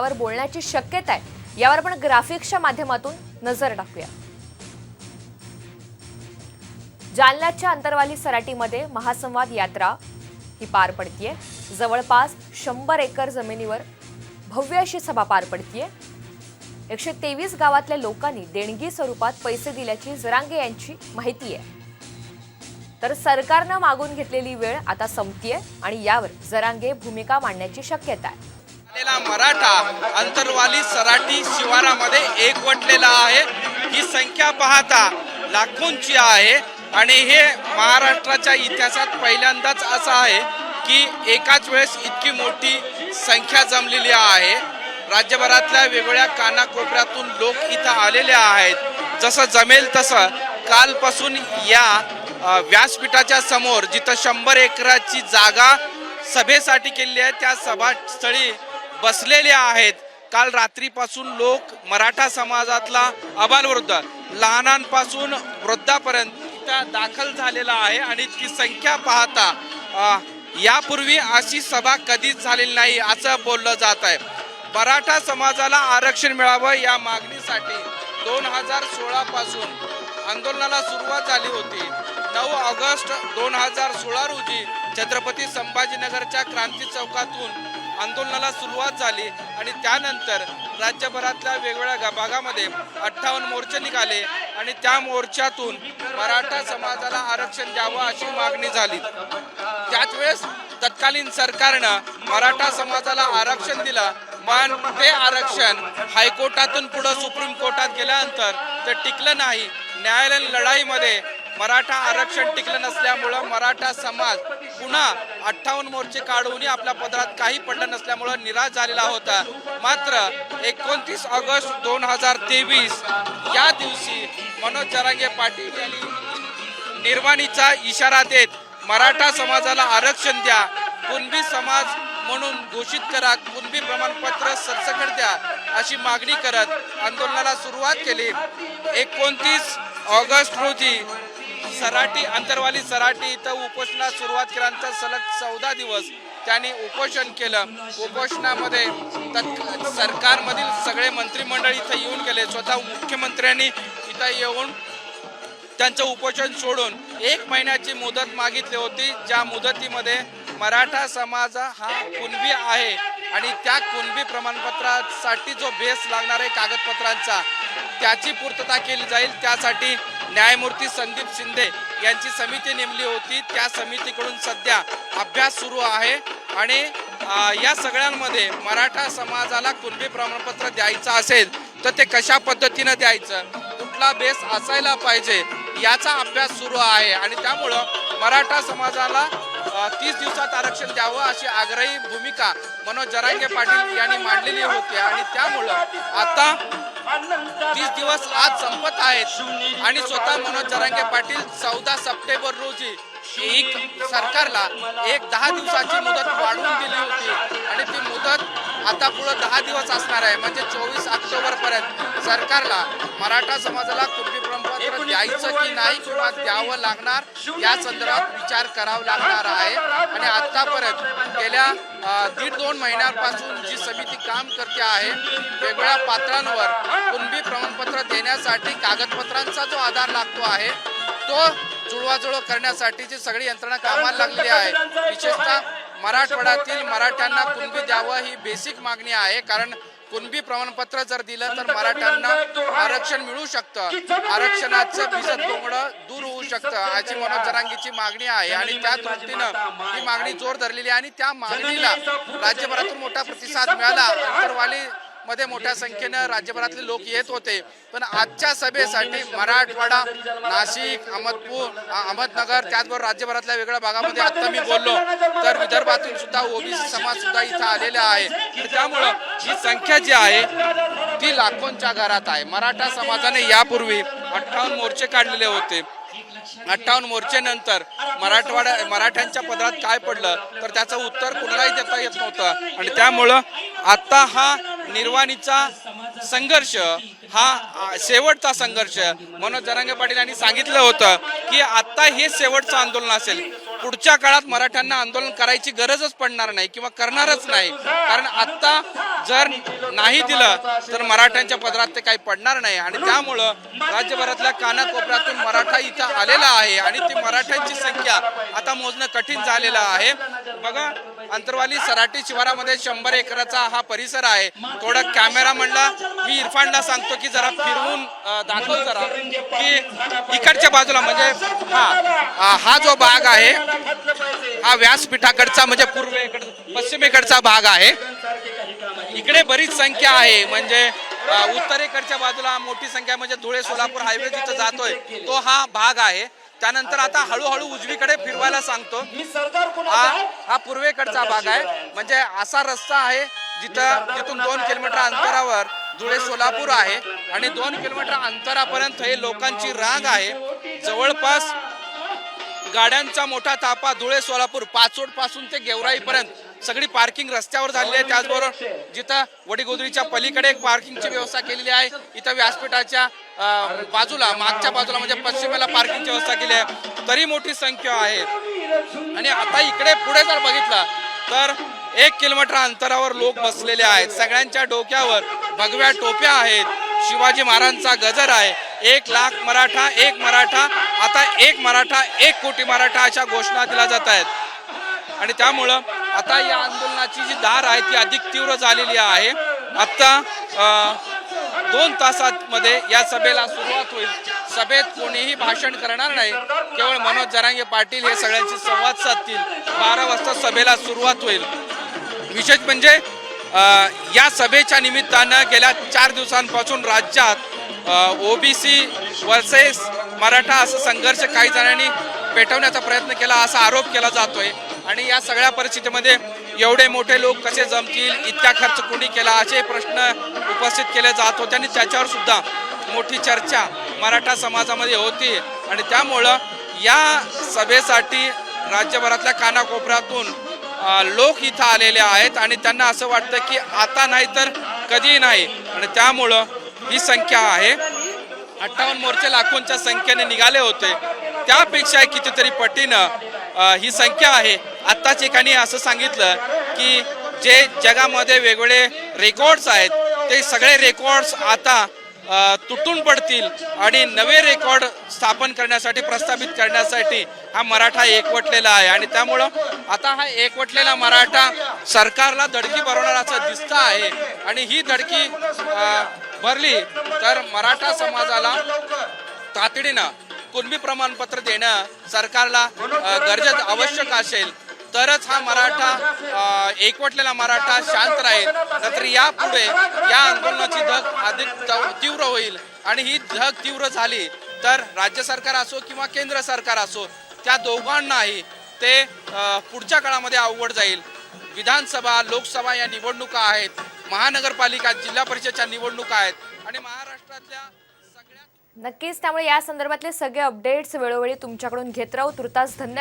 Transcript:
यावर बोलण्याची शक्यता आहे। यावर आपण ग्राफिक्सच्या माध्यमातून नजर टाकूया। जालन्याच्या अंतरवाली सराटीमध्ये महासंवाद यात्रा ही पार पडतीये। जवळपास 100 एकर जमिनीवर भव्य अशी सभा पार पडतीये। 123 गावातल्या लोकांनी देणगी स्वरूपात पैसे दिल्याची जरांगे यांची माहिती आहे। तर सरकारनं मागून घेतलेली वेळ आता संपतीये आणि यावर जरांगे भूमिका मांडण्याची शक्यता आहे। मराठा अंतरवाली सराटी शिवारामध्ये एकवटलेला आहे। ही संख्या पाहता लाखोंची आहे आणि हे महाराष्ट्राच्या इतिहासात पहिल्यांदाच असं आहे की एकाच वेळेस इतकी मोठी संख्या जमलेली आहे। राज्यभरातल्या वेगवेगळ्या कानाकोपऱ्यातून लोक इथं आलेले आहेत। जसं जमेल तसं कालपासून या व्यासपीठाच्या समोर जिथं 100 एकराची जागा सभेसाठी केलेली आहे त्या सभास्थळी बसलेले आहेत। काल रात्रीपासून लोक मराठा समाजातला अबालवृद्ध लहानांपासून वृद्धापर्यंत इथं दाखल झालेला आहे आणि ती संख्या पाहता यापूर्वी अशी सभा कधीच झालेली नाही असं बोललं जात आहे। मराठा समाजाला आरक्षण मिळावं या मागणीसाठी 2016 पासून आंदोलनाला सुरुवात झाली होती। 9 ऑगस्ट 2016 रोजी छत्रपती संभाजीनगरच्या क्रांती चौकातून आंदोलनाला सुरुवात झाली आणि त्यानंतर राज्यभरातल्या वेगवेगळ्या भागामध्ये 58 मोर्चे निघाले आणि त्या मोर्चातून मराठा समाजाला आरक्षण द्यावं अशी मागणी झाली। त्याच वेळेस तत्कालीन सरकारनं मराठा समाजाला आरक्षण दिलं, पण ते आरक्षण हायकोर्टातून पुढे सुप्रीम कोर्टात गेल्यानंतर ते टिकलं नाही। न्यायालयीन लढाईमध्ये मराठा आरक्षण टिकलं नसल्यामुळं मराठा समाज पुन्हा 58 मोर्चे काढूनही आपल्या पदरात काही पडलं नसल्यामुळं निराश झालेला होता। मात्र 29 ऑगस्ट 2023 या दिवशी मनोज जरांगे पाटील यांनी निर्वाणीचा इशारा देत मराठा समाजाला आरक्षण द्या, कुणबी समाज म्हणून घोषित करा, कुणबी प्रमाणपत्र सरसकट द्या अशी मागणी करत आंदोलनाला सुरुवात केली। 29 ऑगस्ट रोजी सराटी अंतरवाली सराटी इथं उपोषणाला सुरुवात केल्यानंतर सलग 14 दिवस त्यांनी उपोषण केलं। उपोषणामध्ये सरकारमधील सगळे मंत्रिमंडळ इथं येऊन गेले। स्वतः मुख्यमंत्र्यांनी इथं येऊन त्यांचं उपोषण सोडून 1 महिन्याची मुदत मागितली होती, ज्या मुदतीमध्ये मराठा समाज हा कुणबी आहे आणि त्या कुणबी प्रमाणपत्रासाठी जो बेस लागणार आहे कागदपत्रांचा त्याची पूर्तता केली जाईल। त्यासाठी न्यायमूर्ती संदीप शिंदे यांची समिती नेमली होती। त्या समितीकडून सध्या अभ्यास सुरू आहे आणि या सगळ्यांमध्ये मराठा समाजाला कुणबी प्रमाणपत्र द्यायचं असेल तर ते कशा पद्धतीनं द्यायचं, कुठला बेस असायला पाहिजे याचा अभ्यास सुरू आहे आणि त्यामुळं मराठा समाजाला 30 दिवसात आरक्षण द्यावं अशी आग्रही भूमिका मनोज जरांगे पाटील यांनी मांडलेली होती आणि त्यामुळं आता 30 दिवस आज संपत आहेत आणि स्वतः मनोज जरांगे पाटील 14 सप्टेंबर रोजी सरकारला 10 दिवसाची मुदत वाढवून दिली होती आणि ती मुदत आता पुढे 10 दिवस असणार आहे। म्हणजे 24 ऑक्टोबर पर्यंत सरकारला मराठा समाजाला कुणबी प्रमाणपत्र द्यायचं की नाही किंवा द्यावं लागणार या संदर्भात विचार करावा लागणार आहे आणि आतापर्यंत गेल्या 1.5-2 महिन्यांपासून जी समिती काम करते आहे वेगवेगळ्या पात्रांवर कुणबी प्रमाणपत्र देण्यासाठी कागदपत्रांचा जो आधार लागतो आहे तो जुळवाजुळव करण्यासाठीची सगळी यंत्रणा कामाला लागलेली आहे। विशेषतः मराठवाड्यातील मराठ्यांना कुणबी द्यावं ही बेसिक मागणी आहे, कारण कुणबी प्रमाणपत्र जर दिलं तर मराठ्यांना आरक्षण मिळू शकतं, आरक्षणाचं भिजत कोंबडं दूर होऊ शकतं अशी मनोज जरांगेची मागणी आहे आणि त्या दृष्टीनं ही मागणी जोर धरलेली आहे आणि त्या मागणीला राज्यभरातून मोठा प्रतिसाद मिळाला। अंतरवाली मध्ये मोठ्या संख्येनं राज्यभरातले लोक येत होते, पण आजच्या सभेसाठी मराठवाडा, नाशिक, अहमदनगर त्याचबरोबर राज्यभरातल्या वेगळ्या भागामध्ये आता मी बोललो तर विदर्भातून सुद्धा ओबीसी समाज सुद्धा इथं आलेला आहे। त्यामुळं ही संख्या जी आहे ती लाखोंच्या घरात आहे। मराठा समाजाने यापूर्वी 58 मोर्चे काढलेले होते। 58 मोर्चेनंतर मराठ्यांच्या पदरात काय पडलं तर त्याचं उत्तर कुणालाही देता येत नव्हतं आणि त्यामुळं आता हा निर्वाणीचा संघर्ष हा शेवटचा संघर्ष मनोज जरांगे पाटील यांनी सांगितलं होतं की आता हे शेवटचं आंदोलन असेल। पुढच्या काळात मराठ्यांना आंदोलन करायची गरजच पडणार नाही किंवा करणारच नाही, कारण आता जर नाही दिलं तर मराठ्यांच्या पदरात ते काही पडणार नाही. आणि त्यामुळं राज्यभरातल्या कानाकोपऱ्यातून मराठा इथं आलेला आहे आणि ती मराठ्यांची संख्या आता मोजणं कठीण झालेलं आहे. बघा, अंतरवाली सराटी शिवारामध्ये 100 एकराचा हा परिसर आहे. थोडं कॅमेरा म्हणला मी इरफानला सांगतो की जरा फिरवून दाखव जरा की इकडच्या बाजूला म्हणजे हा जो भाग आहे हा व्यासपीठाकडचा म्हणजे पश्चिमेकडचा भाग आहे. इकडे बरीच संख्या आहे, म्हणजे उत्तरेकडच्या बाजूला मोठी संख्या म्हणजे धुळे सोलापूर हायवे जिथं जातोय तो हा भाग आहे. त्यानंतर आता हळूहळू उजवीकडे फिरवायला सांगतो. हा पूर्वेकडचा भाग आहे, म्हणजे असा रस्ता आहे जिथून 2 किलोमीटर अंतरावर धुळे सोलापूर आहे आणि 2 किलोमीटर अंतरापर्यंत हे लोकांची रांग आहे. जवळपास गाड्यांचा मोठा ताफा धुळे सोलापूर पाचोड पासून ते गेवराईपर्यंत सगळी पार्किंग रस्त्यावर झालेली आहे. त्याचबरोबर जिथं वडीगोद्रीच्या पलीकडे एक पार्किंगची व्यवस्था केलेली आहे, इथं व्यासपीठाच्या बाजूला मागच्या बाजूला म्हणजे पश्चिमेला पार्किंगची व्यवस्था केली आहे. तरी मोठी संख्या आहे. आणि आता इकडे पुढे जर बघितलं तर 1 किलोमीटर अंतरावर लोक बसलेले आहेत. सगळ्यांच्या डोक्यावर भगव्या टोप्या आहेत. शिवाजी महाराजांचा गजर आहे. 1 लाख मराठा, 1 मराठा, आता 1 मराठा 1 कोटी मराठा अशा घोषणा दिल्या जात आहेत. आणि त्यामुळं आता या आंदोलनाची जी धार आहे ती अधिक तीव्र झालेली आहे. आता 2 तासांमध्ये या सभेला सुरुवात होईल. सभेत कोणीही भाषण करणार नाही, केवळ मनोज जरांगे पाटील हे सगळ्यांशी संवाद साधतील. 12 वाजता सभेला सुरुवात होईल. विशेष म्हणजे या सभेच्या निमित्तानं गेल्या 4 दिवसांपासून राज्यात ओबीसी वर्सेस मराठा असा संघर्ष काही जणांनी पेटवण्याचा प्रयत्न केला असा आरोप केला जातोय. आणि या सगळ्या परिस्थितीमध्ये एवढे मोठे लोक कसे जमतील, इतका खर्च कोणी केला असे प्रश्न उपस्थित केले जात होते आणि त्याच्यावर सुद्धा मोठी चर्चा मराठा समाजामध्ये होती. आणि त्यामुळं या सभेसाठी राज्यभरातल्या कानाकोपऱ्यातून लोक इथं आलेले आहेत आणि त्यांना असं वाटतं की आता नाही तर कधी नाही. आणि त्यामुळं ही संख्या आहे. 58 मोर्चे लाखोंच्या संख्येने निघाले होते, त्यापेक्षा कितीतरी पटीनं ही संख्या आहे. आत्ताच एकाने असं सांगितलं की जे जगामध्ये वेगवेगळे रेकॉर्ड्स आहेत ते सगळे रेकॉर्ड्स आता तुटून पडतील आणि नवे रेकॉर्ड स्थापन करण्यासाठी प्रस्थापित करण्यासाठी हा मराठा एकवटलेला आहे. आणि त्यामुळं आता हा एकवटलेला मराठा सरकारला धडकी भरवणार असं दिसतं आहे. आणि ही धडकी भरली तर मराठा समाजाला तातडीनं कुणबी प्रमाणपत्र देणं सरकारला गरजेचं आवश्यक असेल, तरच हा मराठा एकवटलेला मराठा शांत राहील. नंतर यापुढे या आंदोलनाची धग अधिक तीव्र होईल. आणि ही धग तीव्र झाली तर राज्य सरकार असो किंवा केंद्र सरकार असो त्या दोघांनाही ते पुढच्या काळामध्ये अवघड जाईल. विधानसभा लोकसभा या निवडणुका आहेत, महानगरपालिका जिल्हा परिषदच्या निवडणुका आहेत आणि महाराष्ट्रातल्या सगळ्या नक्कीच त्यामुळे या संदर्भातले सगळे अपडेट्स वेळोवेळी तुमच्याकडून घेत राहू. तुर्तास धन्यवाद.